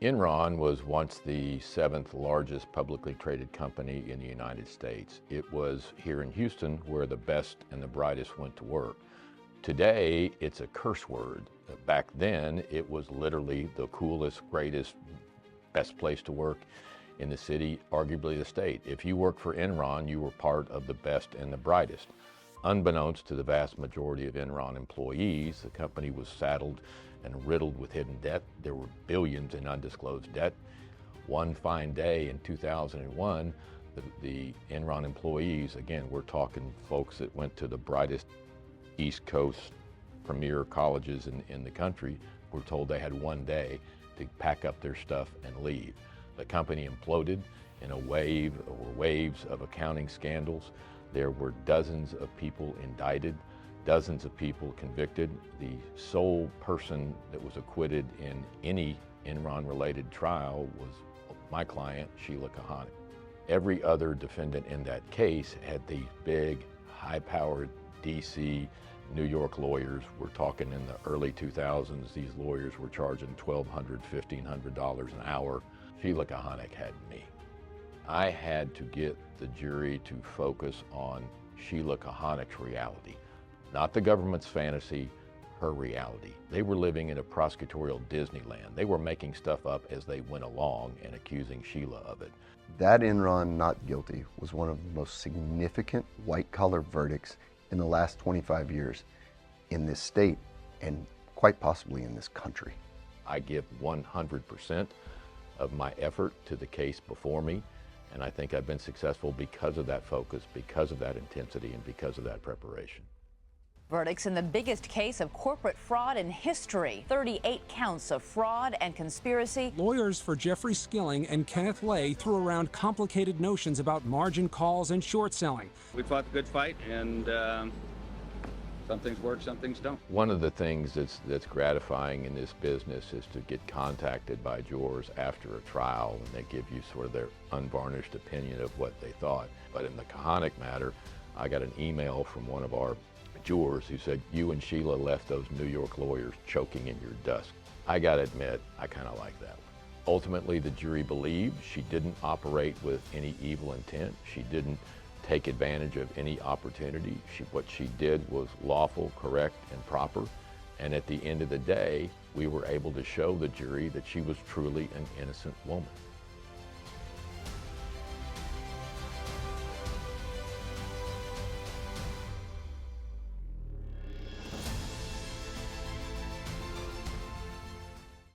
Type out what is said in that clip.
Enron was once the seventh largest publicly traded company in the United States. It was here in Houston where the best and the brightest went to work. Today, it's a curse word. Back then, it was literally the coolest, greatest, best place to work in the city, arguably the state. If you worked for Enron, you were part of the best and the brightest. Unbeknownst to the vast majority of Enron employees, the company was saddled and riddled with hidden debt. There were billions in undisclosed debt. One fine day in 2001, the Enron employees, again, we're talking folks that went to the brightest East Coast premier colleges in the country, were told they had one day to pack up their stuff and leave. The company imploded in a wave or waves of accounting scandals. There were dozens of people indicted, dozens of people convicted. The sole person that was acquitted in any Enron-related trial was my client, Sheila Kahanik. Every other defendant in that case had these big, high-powered DC, New York lawyers. We're talking in the early 2000s, these lawyers were charging $1,200, $1,500 an hour. Sheila Kahanik had me. I had to get the jury to focus on Sheila Kahanik's reality, not the government's fantasy, her reality. They were living in a prosecutorial Disneyland. They were making stuff up as they went along and accusing Sheila of it. That Enron not guilty was one of the most significant white-collar verdicts in the last 25 years in this state and quite possibly in this country. I give 100% of my effort to the case before me, and I think I've been successful because of that focus, because of that intensity, and because of that preparation. Verdicts in the biggest case of corporate fraud in history. 38 counts of fraud and conspiracy. Lawyers for Jeffrey Skilling and Kenneth Lay threw around complicated notions about margin calls and short selling. We fought the good fight, and some things work, some things don't. One of the things that's gratifying in this business is to get contacted by jurors after a trial, and they give you sort of their unvarnished opinion of what they thought. But in the Kahanik matter, I got an email from one of our jurors who said, "You and Sheila left those New York lawyers choking in your dust." I gotta admit, I kind of like that one. Ultimately, the jury believed she didn't operate with any evil intent. She didn't take advantage of any opportunity. What she did was lawful, correct, and proper. And at the end of the day, we were able to show the jury that she was truly an innocent woman.